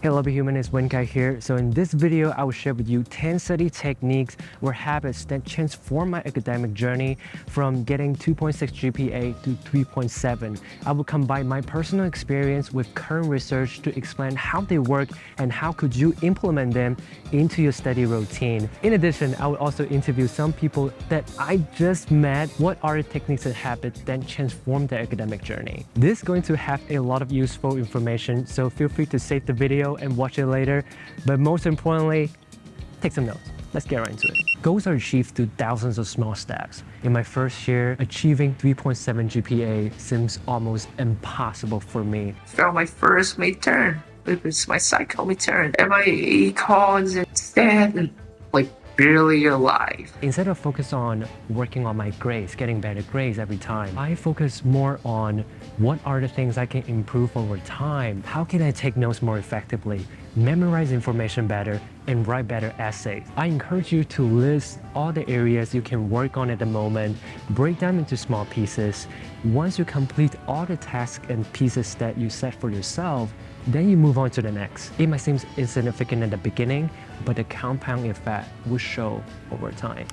Hello human, it's Wenkai here. So in this video, I will share with you 10 study techniques or habits that transform my academic journey from getting 2.6 GPA to 3.7. I will combine my personal experience with current research to explain how they work and how could you implement them into your study routine. In addition, I will also interview some people that I just met. What are the techniques and habits that transform their academic journey? This is going to have a lot of useful information, so feel free to save the video and watch it later. But most importantly, take some notes. Let's get right into it. Goals are achieved through thousands of small steps. In my first year, achieving 3.7 GPA seems almost impossible for me. Failed my first midterm. It was my psycho midterm. And my econs instead, like barely alive. Instead of focus on working on my grades, getting better grades every time, I focus more on what are the things I can improve over time. How can I take notes more effectively, memorize information better, and write better essays? I encourage you to list all the areas you can work on at the moment, break them into small pieces. Once you complete all the tasks and pieces that you set for yourself, then you move on to the next. It might seem insignificant at the beginning, but the compound effect will show over time.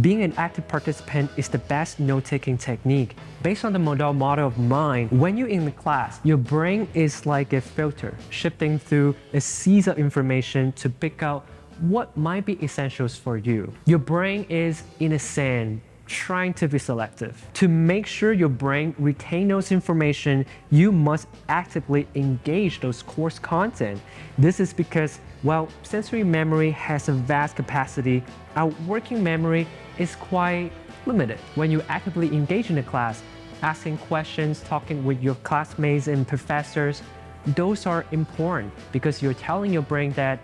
Being an active participant is the best note-taking technique. Based on the model of mind, when you're in the class, your brain is like a filter, shifting through a sea of information to pick out what might be essentials for you. Your brain is, in a sense, trying to be selective. To make sure your brain retains those information, you must actively engage those course content. This is because, well, sensory memory has a vast capacity. Our working memory is quite limited. When you actively engage in the class, asking questions, talking with your classmates and professors, those are important because you're telling your brain that,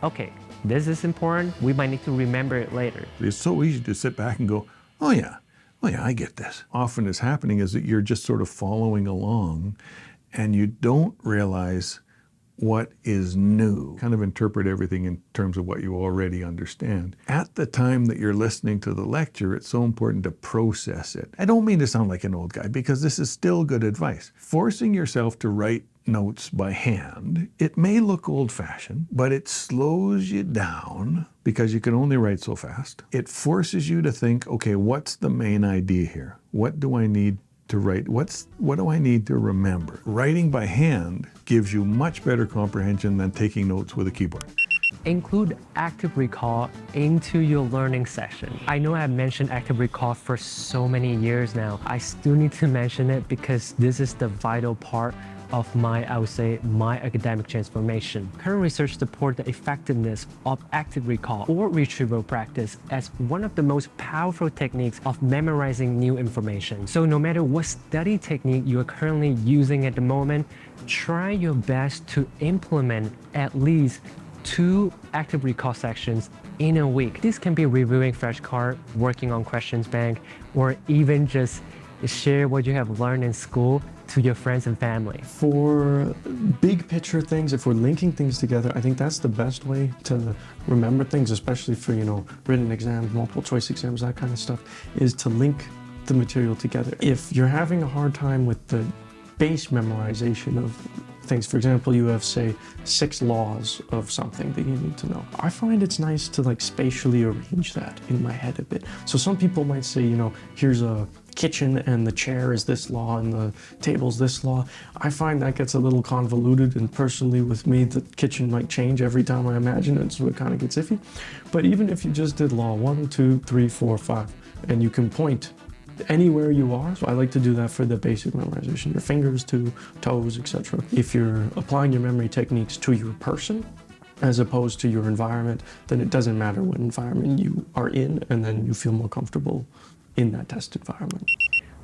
okay, this is important, we might need to remember it later. It's so easy to sit back and go, oh yeah, I get this. Often what's happening is that you're just sort of following along and you don't realize what is new. Kind of interpret everything in terms of what you already understand. At the time that you're listening to the lecture, it's so important to process it. I don't mean to sound like an old guy because this is still good advice. Forcing yourself to write notes by hand, it may look old-fashioned, but it slows you down because you can only write so fast. It forces you to think, okay, what's the main idea here? What do I need to write? What do I need to remember? Writing by hand gives you much better comprehension than taking notes with a keyboard. Include active recall into your learning session. I know I've mentioned active recall for so many years now. I still need to mention it because this is the vital part of my academic transformation. Current research supports the effectiveness of active recall or retrieval practice as one of the most powerful techniques of memorizing new information. So no matter what study technique you are currently using at the moment, try your best to implement at least 2 active recall sections in a week. This can be reviewing flashcards, working on questions bank, or even just share what you have learned in school to your friends and family. For big picture things, if we're linking things together, I think that's the best way to remember things, especially for, written exams, multiple choice exams, that kind of stuff, is to link the material together. If you're having a hard time with the base memorization of things, for example, you have, say, 6 laws of something that you need to know. I find it's nice to spatially arrange that in my head a bit. So some people might say, here's a kitchen and the chair is this law and the table's this law. I find that gets a little convoluted, and personally with me, the kitchen might change every time I imagine it, so it kind of gets iffy. But even if you just did law 1, 2, 3, 4, 5, and you can point anywhere you are. So I like to do that for the basic memorization, your fingers to toes, etc. If you're applying your memory techniques to your person as opposed to your environment, then it doesn't matter what environment you are in, and then you feel more comfortable in that test environment.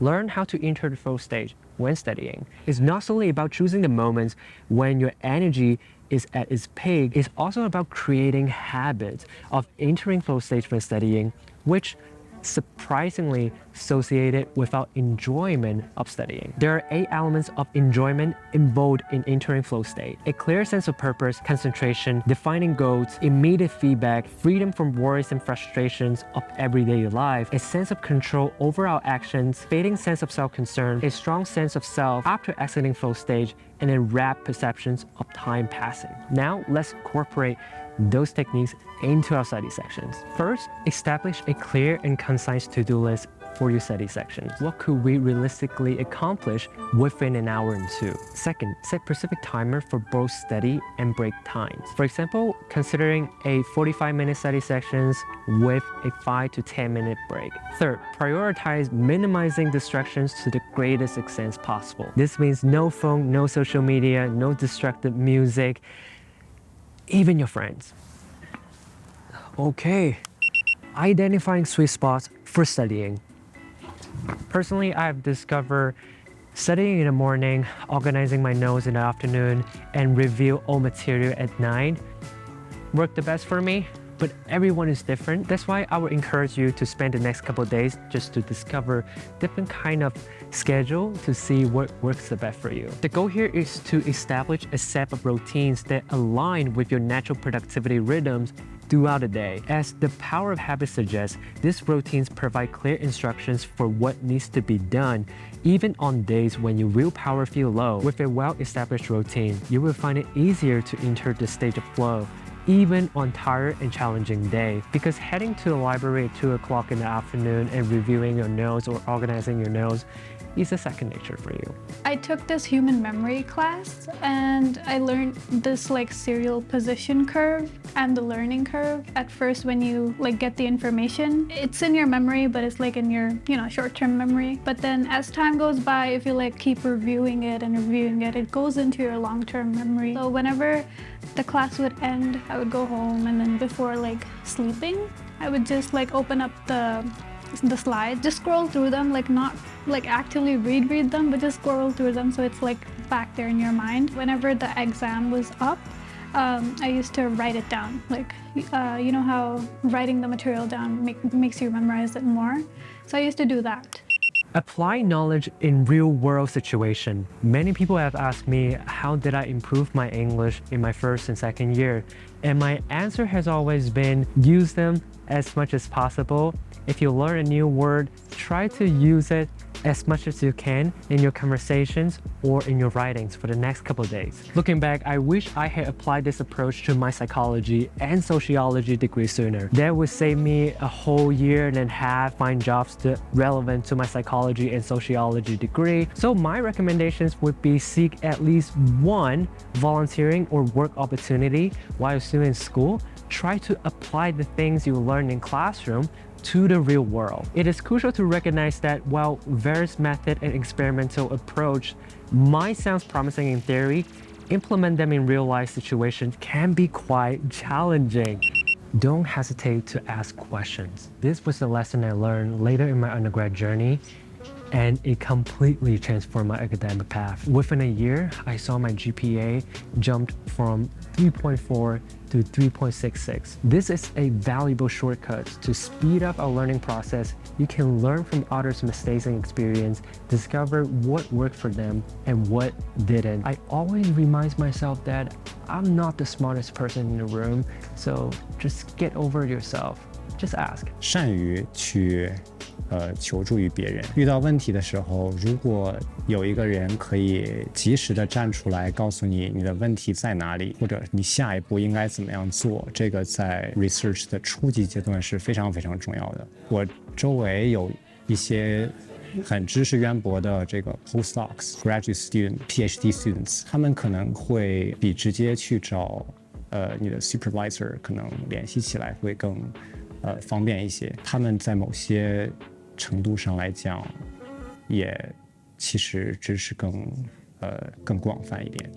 Learn how to enter the flow stage when studying. It's not solely about choosing the moments when your energy is at its peak. It's also about creating habits of entering flow stage when studying, which surprisingly associated without enjoyment of studying. There are 8 elements of enjoyment involved in entering flow state: a clear sense of purpose, concentration, defining goals, immediate feedback, freedom from worries and frustrations of everyday life, a sense of control over our actions, fading sense of self-concern, a strong sense of self after exiting flow stage, and then rapid perceptions of time passing. Now, let's incorporate those techniques into our study sections. First, establish a clear and concise to-do list for your study sections. What could we realistically accomplish within an hour and two? Second, set specific timer for both study and break times. For example, considering a 45-minute study sections with a 5 to 10-minute break. Third, prioritize minimizing distractions to the greatest extent possible. This means no phone, no social media, no distracted music, even your friends. Okay, identifying sweet spots for studying. Personally, I've discovered studying in the morning, organizing my notes in the afternoon, and review all material at night work the best for me, but everyone is different. That's why I would encourage you to spend the next couple of days just to discover different kind of schedule to see what works the best for you. The goal here is to establish a set of routines that align with your natural productivity rhythms throughout the day. As the power of habit suggests, these routines provide clear instructions for what needs to be done, even on days when your willpower feels low. With a well-established routine, you will find it easier to enter the stage of flow, even on tired and challenging day. Because heading to the library at 2 o'clock in the afternoon and reviewing your notes or organizing your notes is a second nature for you. I took this human memory class and I learned this like serial position curve and the learning curve. At first when you like get the information, it's in your memory, but it's like in your, short-term memory. But then as time goes by, if you like keep reviewing it and reviewing it, it goes into your long-term memory. So whenever the class would end, I would go home, and then before like sleeping, I would just like open up the slides, just scroll through them, like not like actively read them, but just scroll through them so it's like back there in your mind. Whenever the exam was up, I used to write it down. Like, you know how writing the material down makes you memorize it more? So I used to do that. Apply knowledge in real-world situation. Many people have asked me, how did I improve my English in my first and second year? And my answer has always been, use them as much as possible. If you learn a new word, try to use it as much as you can in your conversations or in your writings for the next couple of days. Looking back, I wish I had applied this approach to my psychology and sociology degree sooner. That would save me a whole year and a half find jobs relevant to my psychology and sociology degree. So my recommendations would be seek at least one volunteering or work opportunity while still in school. Try to apply the things you learn in classroom to the real world. It is crucial to recognize that while various method and experimental approach might sound promising in theory, implement them in real life situations can be quite challenging. Don't hesitate to ask questions. This was the lesson I learned later in my undergrad journey, and it completely transformed my academic path. Within a year, I saw my GPA jumped from 3.4 to 3.66. This is a valuable shortcut to speed up our learning process. You can learn from others' mistakes and experience, discover what worked for them and what didn't. I always remind myself that I'm not the smartest person in the room, so just get over yourself. Just ask. 善于去求助于别人。遇到问题的时候，如果有一个人可以及时的站出来告诉你你的问题在哪里，或者你下一步应该怎么样做，这个在 research 的初级阶段是非常非常重要的。我周围有一些很知识渊博的这个 postdocs、graduate student、PhD students， 他们可能会比直接去找你的 supervisor 可能联系起来会更方便一些。他们在某些程度上来讲，也其实知识更广泛一点。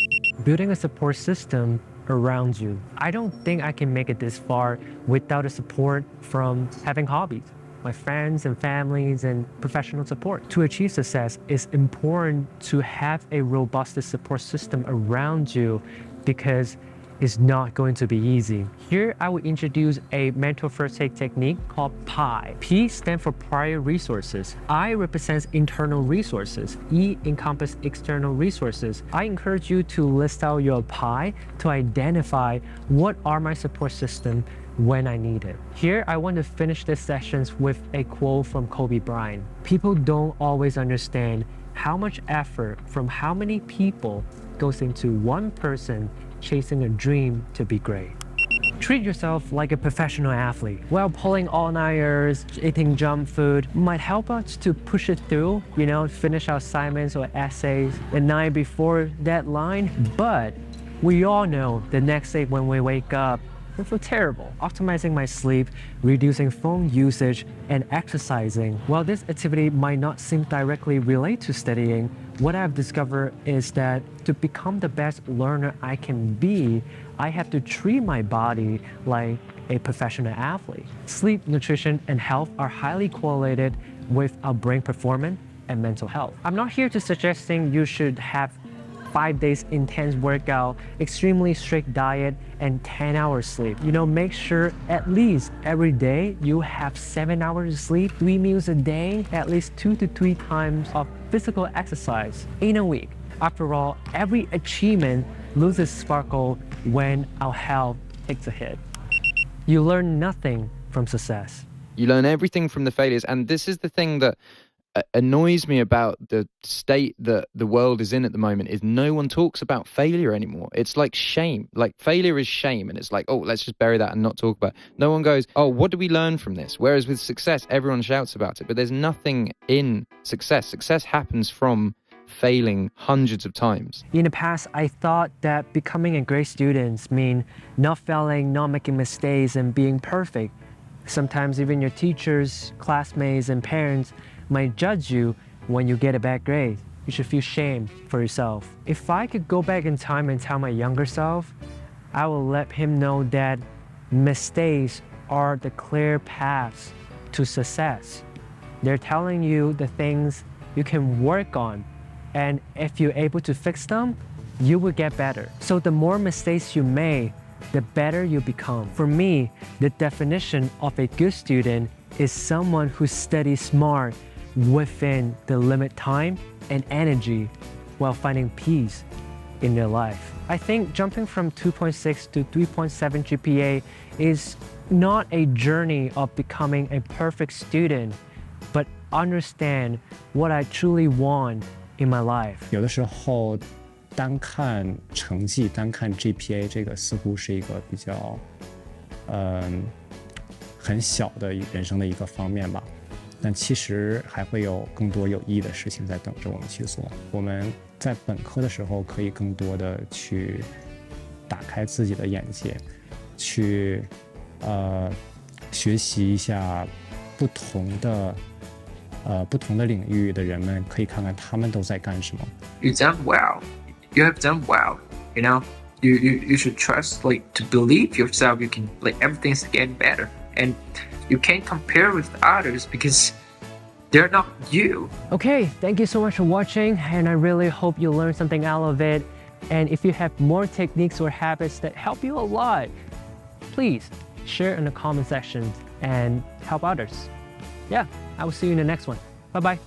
Building a support system around you. I don't think I can make it this far without the support from having hobbies. My friends and families and professional support. To achieve success, it's important to have a robust support system around you because it's not going to be easy. Here, I will introduce a mental first aid technique called PI. P stands for prior resources. I represents internal resources. E encompasses external resources. I encourage you to list out your PI to identify what are my support system when I need it. Here, I want to finish this session with a quote from Kobe Bryant. People don't always understand how much effort from how many people goes into one person chasing a dream to be great. Treat yourself like a professional athlete. While pulling all-nighters, eating junk food might help us to push it through, finish our assignments or essays the night before deadline. But we all know the next day when we wake up, we feel terrible. Optimizing my sleep, reducing phone usage, and exercising. While this activity might not seem directly related to studying, what I've discovered is that to become the best learner I can be, I have to treat my body like a professional athlete. Sleep, nutrition, and health are highly correlated with our brain performance and mental health. I'm not here to suggesting you should have 5 days intense workout, extremely strict diet, and 10 hours sleep. Make sure at least every day you have 7 hours of sleep, 3 meals a day, at least 2 to 3 times of physical exercise in a week. After all, every achievement loses sparkle when our health takes a hit. You learn nothing from success. You learn everything from the failures. And this is the thing that annoys me about the state that the world is in at the moment is no one talks about failure anymore. It's like shame. Like failure is shame. And it's like, oh, let's just bury that and not talk about it. No one goes, oh, what do we learn from this? Whereas with success, everyone shouts about it. But there's nothing in success. Success happens from failing hundreds of times. In the past, I thought that becoming a great student means not failing, not making mistakes, and being perfect. Sometimes even your teachers, classmates, and parents might judge you when you get a bad grade. You should feel shame for yourself. If I could go back in time and tell my younger self, I will let him know that mistakes are the clear paths to success. They're telling you the things you can work on, and if you're able to fix them, you will get better. So the more mistakes you make, the better you become. For me, the definition of a good student is someone who studies smart within the limit time and energy while finding peace in their life. I think jumping from 2.6 to 3.7 GPA is not a journey of becoming a perfect student, but understand what I truly want in my life. 有的时候，单看成绩、单看 GPA 这个似乎是一个比较，很小的人生的一个方面吧。但其实还会有更多有意义的事情在等着我们去做。我们在本科的时候可以更多的去打开自己的眼界，去学习一下不同的领域的人们，可以看看他们都在干什么。You done well. You have done well. You should trust, to believe yourself. You can, everything's getting better, and you can't compare with others because they're not you. Okay, thank you so much for watching, and I really hope you learned something out of it. And if you have more techniques or habits that help you a lot, please share in the comment section and help others. Yeah, I will see you in the next one. Bye-bye.